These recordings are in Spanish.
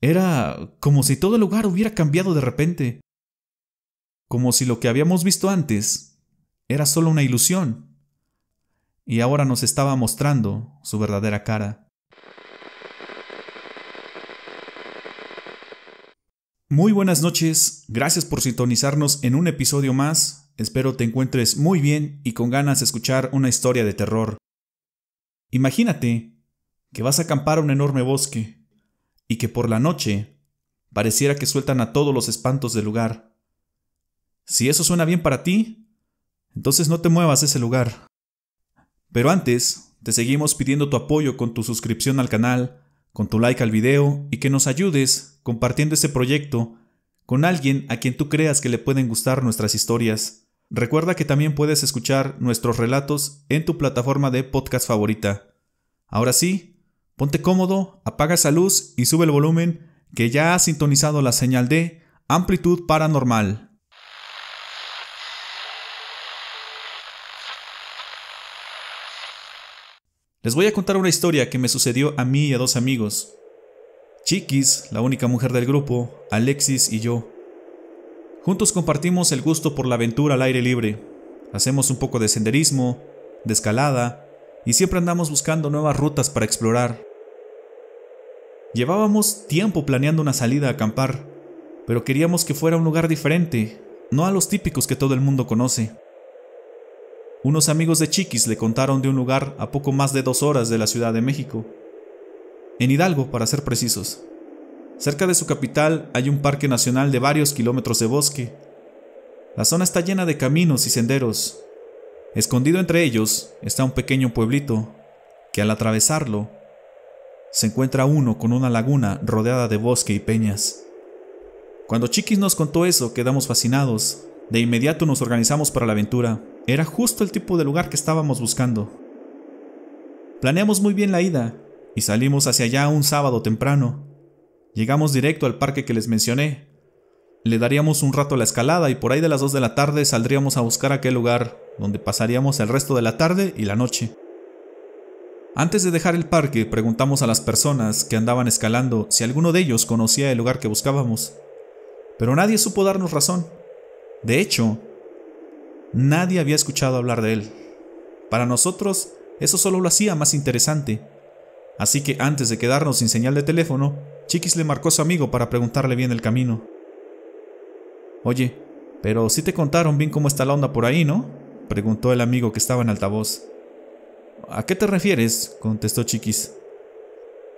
Era como si todo el lugar hubiera cambiado de repente, como si lo que habíamos visto antes era solo una ilusión, y ahora nos estaba mostrando su verdadera cara. Muy buenas noches, gracias por sintonizarnos en un episodio más. Espero te encuentres muy bien y con ganas de escuchar una historia de terror. Imagínate que vas a acampar a un enorme bosque y que por la noche pareciera que sueltan a todos los espantos del lugar. Si eso suena bien para ti, entonces no te muevas de ese lugar. Pero antes, te seguimos pidiendo tu apoyo con tu suscripción al canal, con tu like al video y que nos ayudes compartiendo este proyecto con alguien a quien tú creas que le pueden gustar nuestras historias. Recuerda que también puedes escuchar nuestros relatos en tu plataforma de podcast favorita. Ahora sí, ponte cómodo, apaga esa luz y sube el volumen que ya has sintonizado la señal de Amplitud Paranormal. Les voy a contar una historia que me sucedió a mí y a dos amigos. Chiquis, la única mujer del grupo, Alexis y yo. Juntos compartimos el gusto por la aventura al aire libre. Hacemos un poco de senderismo, de escalada, y siempre andamos buscando nuevas rutas para explorar. Llevábamos tiempo planeando una salida a acampar, pero queríamos que fuera un lugar diferente, no a los típicos que todo el mundo conoce. Unos amigos de Chiquis le contaron de un lugar a poco más de 2 horas de la Ciudad de México. En Hidalgo, para ser precisos. Cerca de su capital hay un parque nacional de varios kilómetros de bosque. La zona está llena de caminos y senderos. Escondido entre ellos está un pequeño pueblito, que al atravesarlo, se encuentra uno con una laguna rodeada de bosque y peñas. Cuando Chiquis nos contó eso, quedamos fascinados. De inmediato nos organizamos para la aventura. Era justo el tipo de lugar que estábamos buscando. Planeamos muy bien la ida y salimos hacia allá un sábado temprano. Llegamos directo al parque que les mencioné. Le daríamos un rato a la escalada y por ahí de las 2 de la tarde saldríamos a buscar aquel lugar donde pasaríamos el resto de la tarde y la noche. Antes de dejar el parque, preguntamos a las personas que andaban escalando si alguno de ellos conocía el lugar que buscábamos. Pero nadie supo darnos razón. De hecho, nadie había escuchado hablar de él. Para nosotros, eso solo lo hacía más interesante. Así que antes de quedarnos sin señal de teléfono, Chiquis le marcó a su amigo para preguntarle bien el camino. «Oye, pero sí te contaron bien cómo está la onda por ahí, ¿no?», preguntó el amigo que estaba en altavoz. «¿A qué te refieres?», contestó Chiquis.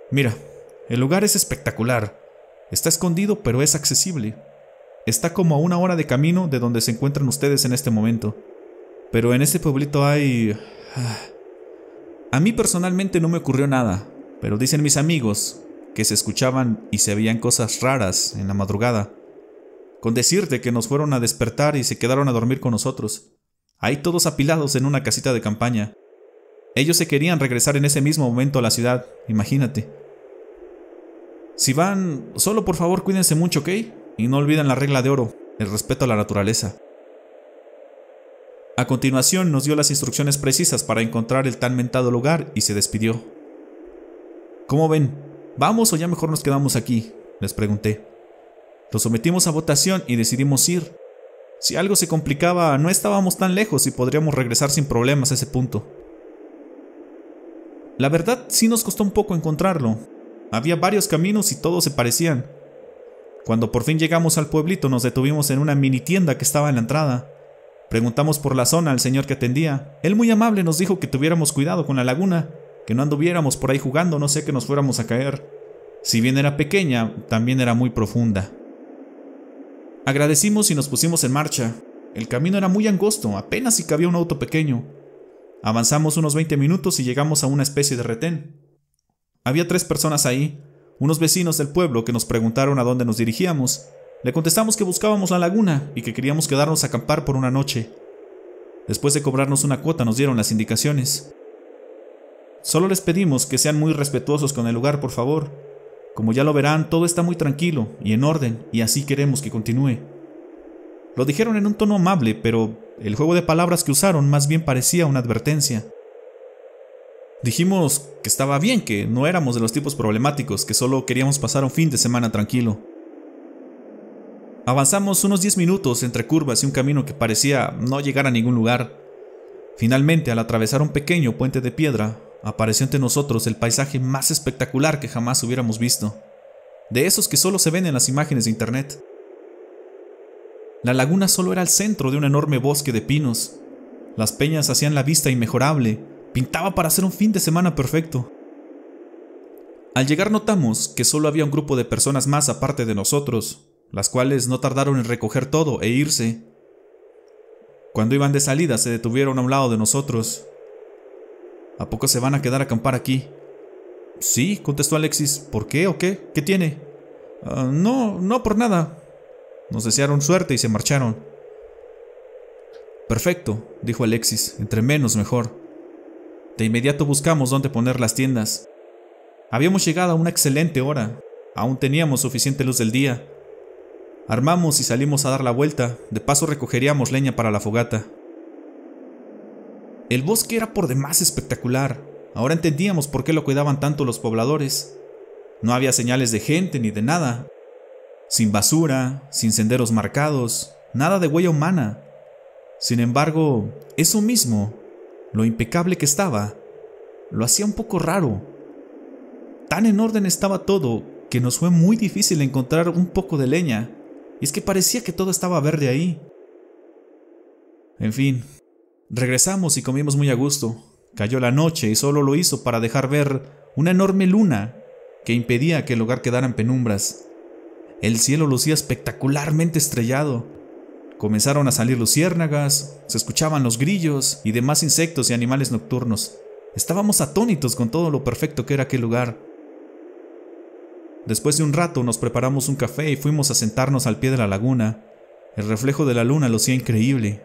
«Mira, el lugar es espectacular. Está escondido, pero es accesible. Está como a 1 hora de camino de donde se encuentran ustedes en este momento. Pero en ese pueblito hay... A mí personalmente no me ocurrió nada, pero dicen mis amigos que se escuchaban y se veían cosas raras en la madrugada. Con decirte que nos fueron a despertar y se quedaron a dormir con nosotros. Ahí todos apilados en una casita de campaña. Ellos se querían regresar en ese mismo momento a la ciudad, imagínate. Si van, solo por favor cuídense mucho, ¿ok? Y no olviden la regla de oro, el respeto a la naturaleza». A continuación nos dio las instrucciones precisas para encontrar el tan mentado lugar y se despidió. «¿Cómo ven? ¿Vamos o ya mejor nos quedamos aquí?», les pregunté. Lo sometimos a votación y decidimos ir. Si algo se complicaba, no estábamos tan lejos y podríamos regresar sin problemas a ese punto. La verdad, sí nos costó un poco encontrarlo. Había varios caminos y todos se parecían. Cuando por fin llegamos al pueblito, nos detuvimos en una mini tienda que estaba en la entrada. Preguntamos por la zona al señor que atendía. Él muy amable nos dijo que tuviéramos cuidado con la laguna, que no anduviéramos por ahí jugando, no sé que nos fuéramos a caer. Si bien era pequeña, también era muy profunda. Agradecimos y nos pusimos en marcha. El camino era muy angosto, apenas si cabía un auto pequeño. Avanzamos unos 20 minutos y llegamos a una especie de retén. Había 3 personas ahí, unos vecinos del pueblo que nos preguntaron a dónde nos dirigíamos. Le contestamos que buscábamos la laguna y que queríamos quedarnos a acampar por una noche. Después de cobrarnos una cuota nos dieron las indicaciones. «Solo les pedimos que sean muy respetuosos con el lugar, por favor. Como ya lo verán, todo está muy tranquilo y en orden, y así queremos que continúe». Lo dijeron en un tono amable, pero el juego de palabras que usaron más bien parecía una advertencia. Dijimos que estaba bien, que no éramos de los tipos problemáticos, que solo queríamos pasar un fin de semana tranquilo. Avanzamos unos 10 minutos entre curvas y un camino que parecía no llegar a ningún lugar. Finalmente, al atravesar un pequeño puente de piedra, apareció ante nosotros el paisaje más espectacular que jamás hubiéramos visto. De esos que solo se ven en las imágenes de internet. La laguna solo era el centro de un enorme bosque de pinos. Las peñas hacían la vista inmejorable, pintaba para hacer un fin de semana perfecto. Al llegar notamos que solo había un grupo de personas más aparte de nosotros, las cuales no tardaron en recoger todo e irse. Cuando iban de salida se detuvieron a un lado de nosotros. ¿A poco se van a quedar a acampar aquí? Sí, contestó Alexis. ¿Por qué o qué? ¿Qué tiene? No por nada. Nos desearon suerte y se marcharon. Perfecto, dijo Alexis, entre menos mejor. De inmediato buscamos dónde poner las tiendas. Habíamos llegado a una excelente hora, aún teníamos suficiente luz del día. Armamos y salimos a dar la vuelta, de paso recogeríamos leña para la fogata. El bosque era por demás espectacular, ahora entendíamos por qué lo cuidaban tanto los pobladores. No había señales de gente ni de nada. Sin basura, sin senderos marcados, nada de huella humana. Sin embargo, eso mismo, lo impecable que estaba, lo hacía un poco raro. Tan en orden estaba todo que nos fue muy difícil encontrar un poco de leña, y es que parecía que todo estaba verde ahí. En fin, regresamos y comimos muy a gusto. Cayó la noche y solo lo hizo para dejar ver una enorme luna que impedía que el lugar quedara en penumbras. El cielo lucía espectacularmente estrellado. Comenzaron a salir luciérnagas, se escuchaban los grillos y demás insectos y animales nocturnos. Estábamos atónitos con todo lo perfecto que era aquel lugar. Después de un rato nos preparamos un café y fuimos a sentarnos al pie de la laguna. El reflejo de la luna lucía increíble.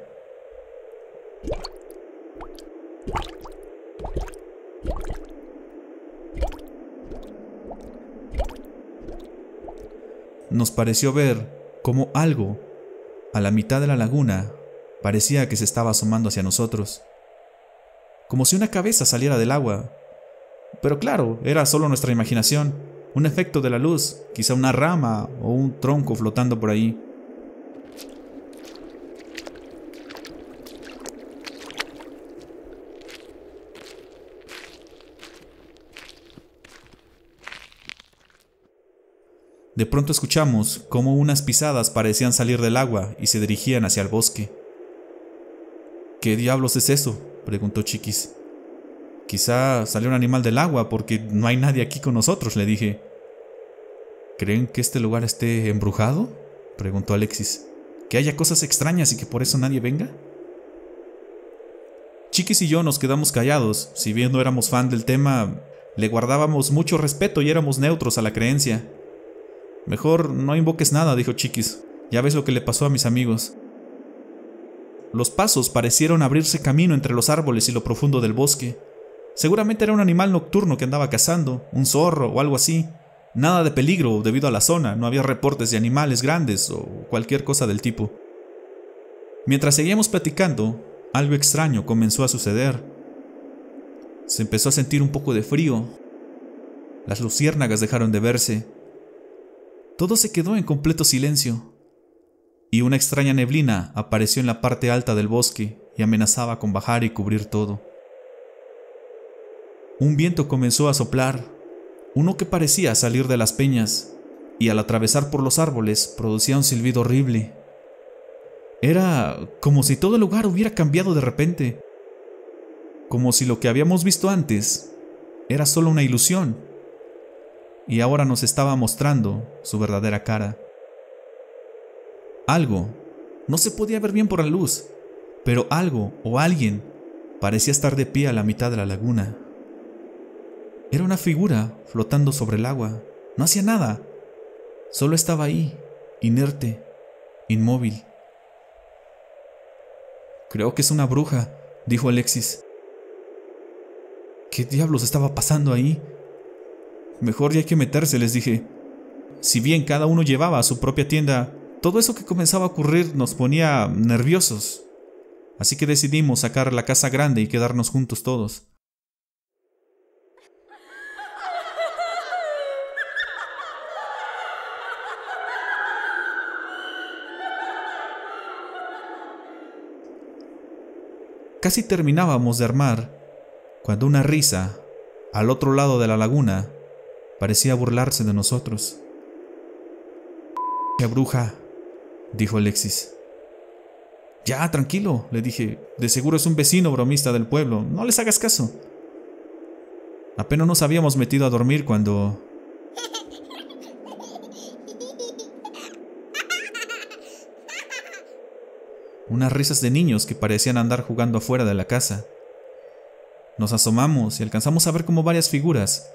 Nos pareció ver cómo algo, a la mitad de la laguna, parecía que se estaba asomando hacia nosotros. Como si una cabeza saliera del agua. Pero claro, era solo nuestra imaginación, un efecto de la luz, quizá una rama o un tronco flotando por ahí. De pronto escuchamos cómo unas pisadas parecían salir del agua y se dirigían hacia el bosque. ¿Qué diablos es eso?, preguntó Chiquis. Quizá salió un animal del agua porque no hay nadie aquí con nosotros, le dije. ¿Creen que este lugar esté embrujado?, preguntó Alexis. ¿Que haya cosas extrañas y que por eso nadie venga? Chiquis y yo nos quedamos callados. Si bien no éramos fan del tema, le guardábamos mucho respeto y éramos neutros a la creencia. Mejor no invoques nada, dijo Chiquis. Ya ves lo que le pasó a mis amigos. Los pasos parecieron abrirse camino entre los árboles y lo profundo del bosque. Seguramente era un animal nocturno que andaba cazando, un zorro o algo así. Nada de peligro debido a la zona, no había reportes de animales grandes o cualquier cosa del tipo. Mientras seguíamos platicando, algo extraño comenzó a suceder. Se empezó a sentir un poco de frío. Las luciérnagas dejaron de verse. Todo se quedó en completo silencio. Y una extraña neblina apareció en la parte alta del bosque y amenazaba con bajar y cubrir todo. Un viento comenzó a soplar, uno que parecía salir de las peñas, y al atravesar por los árboles producía un silbido horrible. Era como si todo el lugar hubiera cambiado de repente, como si lo que habíamos visto antes era solo una ilusión, y ahora nos estaba mostrando su verdadera cara. Algo, no se podía ver bien por la luz, pero algo o alguien parecía estar de pie a la mitad de la laguna. Era una figura flotando sobre el agua. No hacía nada. Solo estaba ahí, inerte, inmóvil. Creo que es una bruja, dijo Alexis. ¿Qué diablos estaba pasando ahí? Mejor ya hay que meterse, les dije. Si bien cada uno llevaba a su propia tienda, todo eso que comenzaba a ocurrir nos ponía nerviosos. Así que decidimos sacar la casa grande y quedarnos juntos todos. casi terminábamos de armar, cuando una risa, al otro lado de la laguna, parecía burlarse de nosotros. ¡Qué bruja!, dijo Alexis. Ya, tranquilo, le dije. De seguro es un vecino bromista del pueblo. No les hagas caso. Apenas nos habíamos metido a dormir cuando... unas risas de niños que parecían andar jugando afuera de la casa. Nos asomamos y alcanzamos a ver como varias figuras,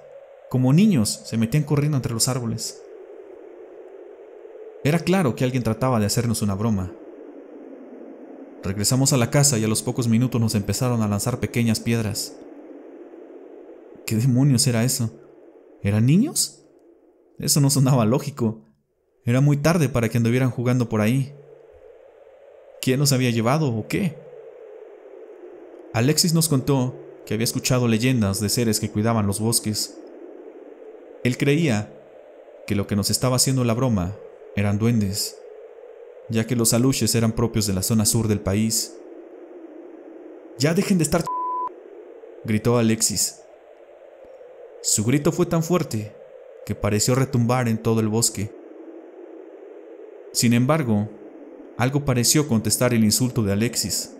como niños, se metían corriendo entre los árboles. Era claro que alguien trataba de hacernos una broma. Regresamos a la casa y a los pocos minutos nos empezaron a lanzar pequeñas piedras. ¿Qué demonios era eso? ¿Eran niños? Eso no sonaba lógico. Era muy tarde para que anduvieran jugando por ahí. ¿Quién los había llevado o qué? Alexis nos contó que había escuchado leyendas de seres que cuidaban los bosques. Él creía que lo que nos estaba haciendo la broma eran duendes, ya que los aluches eran propios de la zona sur del país. ¡Ya dejen de estar gritó Alexis. Su grito fue tan fuerte que pareció retumbar en todo el bosque. Sin embargo, algo pareció contestar el insulto de Alexis.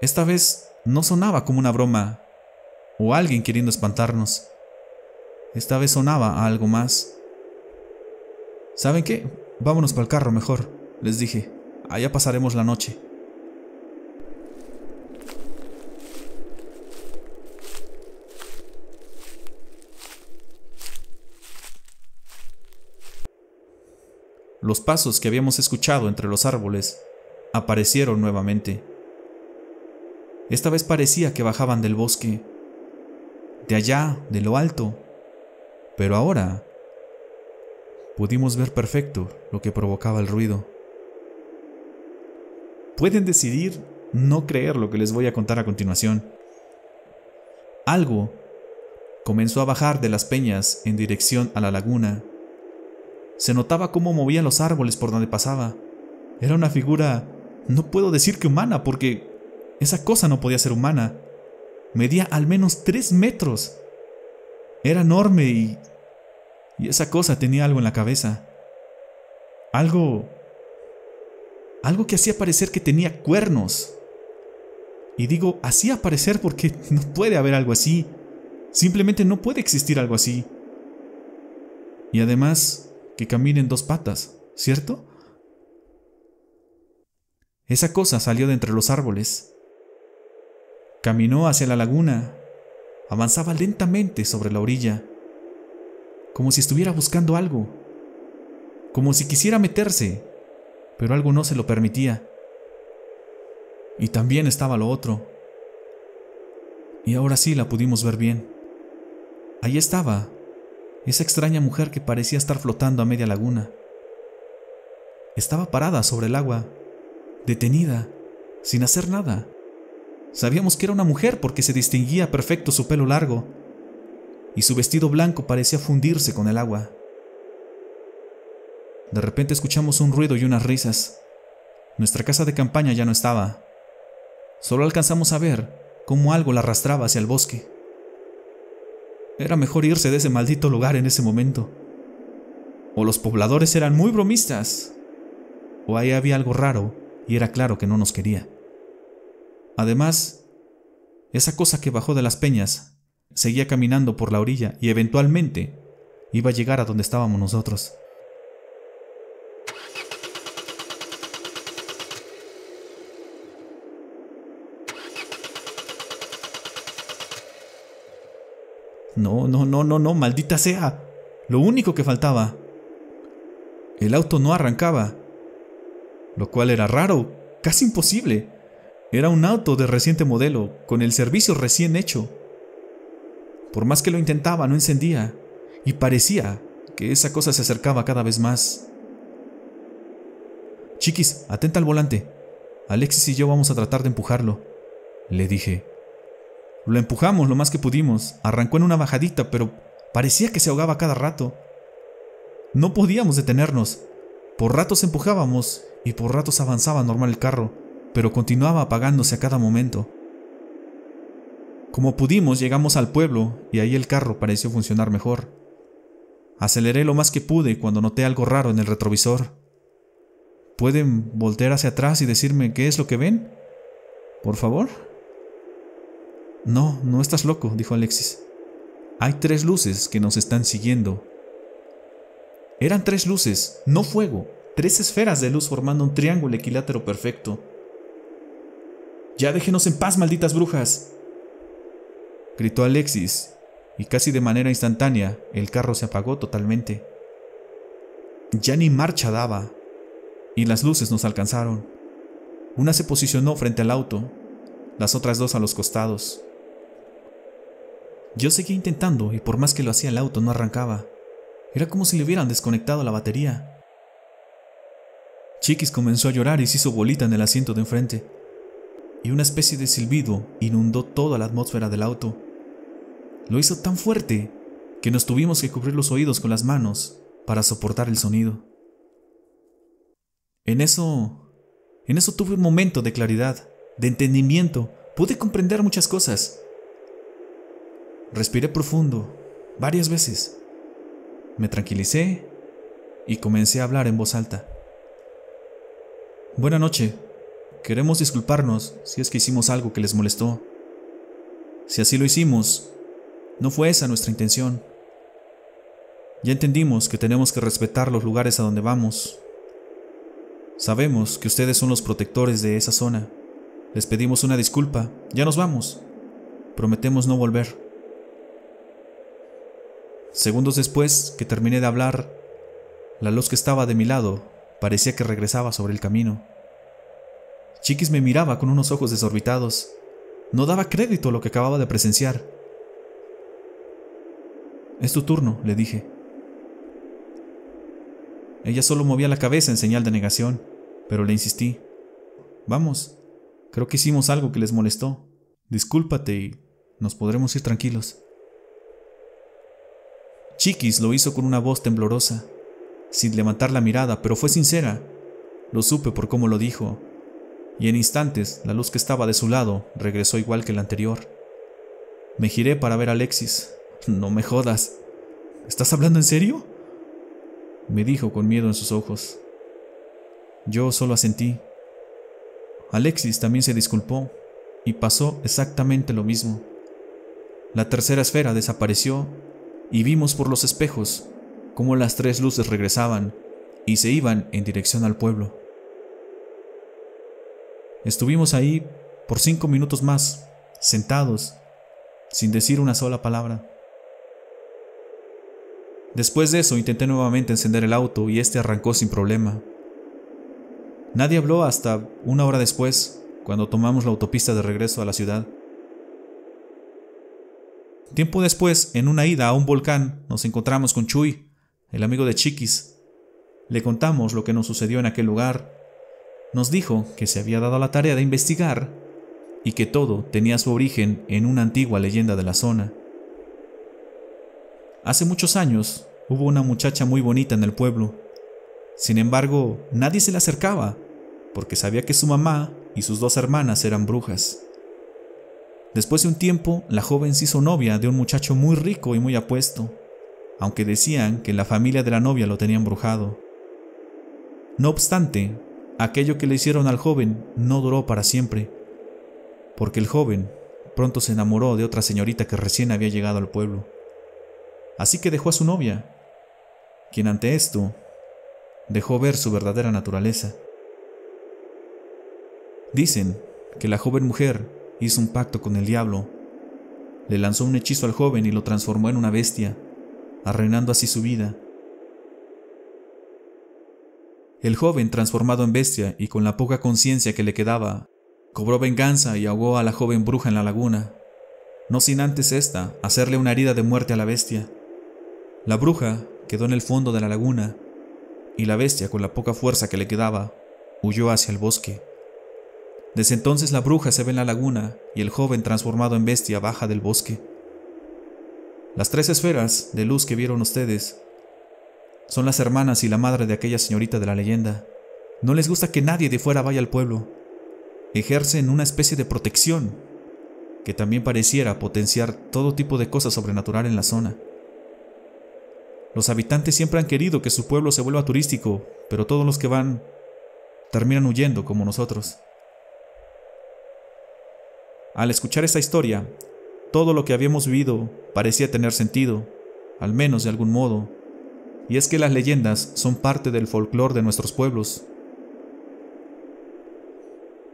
Esta vez no sonaba como una broma o alguien queriendo espantarnos. Esta vez sonaba a algo más. ¿Saben qué? Vámonos para el carro mejor, les dije. Allá pasaremos la noche. Los pasos que habíamos escuchado entre los árboles aparecieron nuevamente. Esta vez parecía que bajaban del bosque, de allá, de lo alto, pero ahora pudimos ver perfecto lo que provocaba el ruido. Pueden decidir no creer lo que les voy a contar a continuación. Algo comenzó a bajar de las peñas en dirección a la laguna. Se notaba cómo movía los árboles por donde pasaba. Era una figura, no puedo decir que humana, porque esa cosa no podía ser humana. Medía al menos 3 metros. Era enorme y esa cosa tenía algo en la cabeza. Algo que hacía parecer que tenía cuernos. Y digo, hacía parecer porque no puede haber algo así. Simplemente no puede existir algo así. Y además, que camine en 2 patas, ¿cierto? Esa cosa salió de entre los árboles. Caminó hacia la laguna. Avanzaba lentamente sobre la orilla, como si estuviera buscando algo, como si quisiera meterse, pero algo no se lo permitía. Y también estaba lo otro. Y ahora sí la pudimos ver bien. Ahí estaba esa extraña mujer que parecía estar flotando a media laguna. Estaba parada sobre el agua, detenida, sin hacer nada. Sabíamos que era una mujer porque se distinguía perfecto su pelo largo, y su vestido blanco parecía fundirse con el agua. De repente escuchamos un ruido y unas risas. Nuestra casa de campaña ya no estaba. Solo alcanzamos a ver cómo algo la arrastraba hacia el bosque. Era mejor irse de ese maldito lugar en ese momento. O los pobladores eran muy bromistas, o ahí había algo raro y era claro que no nos quería. Además, esa cosa que bajó de las peñas seguía caminando por la orilla y eventualmente iba a llegar a donde estábamos nosotros. No, maldita sea. Lo único que faltaba. El auto no arrancaba, lo cual era raro, casi imposible. Era un auto de reciente modelo, con el servicio recién hecho. Por más que lo intentaba, no encendía, y parecía que esa cosa se acercaba cada vez más. Chiquis, atenta al volante. Alexis y yo vamos a tratar de empujarlo, le dije. Lo empujamos lo más que pudimos. Arrancó en una bajadita, pero parecía que se ahogaba cada rato. No podíamos detenernos. Por ratos empujábamos y por ratos avanzaba normal el carro, pero continuaba apagándose a cada momento. Como pudimos, llegamos al pueblo y ahí el carro pareció funcionar mejor. Aceleré lo más que pude cuando noté algo raro en el retrovisor. ¿Pueden voltear hacia atrás y decirme qué es lo que ven? ¿Por favor? No, no estás loco, dijo Alexis. Hay 3 luces que nos están siguiendo. Eran 3 luces, no fuego, 3 esferas de luz formando un triángulo equilátero perfecto. ¡Ya déjenos en paz, malditas brujas!, gritó Alexis, y casi de manera instantánea el carro se apagó totalmente. Ya ni marcha daba, y las luces nos alcanzaron. Una se posicionó frente al auto, las otras 2 a los costados. Yo seguía intentando y por más que lo hacía el auto no arrancaba. Era como si le hubieran desconectado la batería. Chiquis comenzó a llorar y se hizo bolita en el asiento de enfrente, y una especie de silbido inundó toda la atmósfera del auto. Lo hizo tan fuerte que nos tuvimos que cubrir los oídos con las manos para soportar el sonido. En eso tuve un momento de claridad, de entendimiento. Pude comprender muchas cosas. Respiré profundo, varias veces. Me tranquilicé y comencé a hablar en voz alta. Buena noche. Queremos disculparnos si es que hicimos algo que les molestó. Si así lo hicimos, no fue esa nuestra intención. Ya entendimos que tenemos que respetar los lugares a donde vamos. Sabemos que ustedes son los protectores de esa zona. Les pedimos una disculpa. Ya nos vamos. Prometemos no volver. Segundos después que terminé de hablar, la luz que estaba de mi lado parecía que regresaba sobre el camino. Chiquis me miraba con unos ojos desorbitados. No daba crédito a lo que acababa de presenciar. Es tu turno, le dije. Ella solo movía la cabeza en señal de negación, pero le insistí. Vamos, creo que hicimos algo que les molestó. Discúlpate y nos podremos ir tranquilos. Chiquis lo hizo con una voz temblorosa, sin levantar la mirada, pero fue sincera. Lo supe por cómo lo dijo, y en instantes la luz que estaba de su lado regresó igual que la anterior. Me giré para ver a Alexis. No me jodas. ¿Estás hablando en serio?, me dijo con miedo en sus ojos. Yo solo asentí. Alexis también se disculpó, y pasó exactamente lo mismo. La tercera esfera desapareció, y vimos por los espejos cómo las 3 luces regresaban y se iban en dirección al pueblo. Estuvimos ahí por 5 minutos más, sentados, sin decir una sola palabra. Después de eso intenté nuevamente encender el auto y este arrancó sin problema. Nadie habló hasta 1 hora después, cuando tomamos la autopista de regreso a la ciudad. Tiempo después, en una ida a un volcán, nos encontramos con Chuy, el amigo de Chiquis. Le contamos lo que nos sucedió en aquel lugar. Nos dijo que se había dado la tarea de investigar y que todo tenía su origen en una antigua leyenda de la zona. Hace muchos años hubo una muchacha muy bonita en el pueblo. Sin embargo, nadie se le acercaba porque sabía que su mamá y sus 2 hermanas eran brujas. Después de un tiempo, la joven se hizo novia de un muchacho muy rico y muy apuesto, aunque decían que la familia de la novia lo tenía embrujado. No obstante, aquello que le hicieron al joven no duró para siempre, porque el joven pronto se enamoró de otra señorita que recién había llegado al pueblo. Así que dejó a su novia, quien ante esto dejó ver su verdadera naturaleza. Dicen que la joven mujer hizo un pacto con el diablo, le lanzó un hechizo al joven y lo transformó en una bestia, arruinando así su vida. El joven, transformado en bestia y con la poca conciencia que le quedaba, cobró venganza y ahogó a la joven bruja en la laguna, no sin antes esta hacerle una herida de muerte a la bestia. La bruja quedó en el fondo de la laguna y la bestia, con la poca fuerza que le quedaba, huyó hacia el bosque. Desde entonces la bruja se ve en la laguna y el joven, transformado en bestia, baja del bosque. Las 3 esferas de luz que vieron ustedes Son las hermanas y la madre de aquella señorita de la leyenda. No les gusta que nadie de fuera vaya al pueblo. Ejercen una especie de protección que también pareciera potenciar todo tipo de cosas sobrenatural en la zona. Los habitantes siempre han querido que su pueblo se vuelva turístico, pero todos los que van terminan huyendo como nosotros. Al escuchar esta historia, todo lo que habíamos vivido parecía tener sentido, al menos de algún modo, y es que las leyendas son parte del folclore de nuestros pueblos.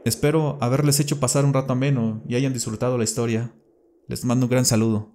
Espero haberles hecho pasar un rato ameno y hayan disfrutado la historia. Les mando un gran saludo.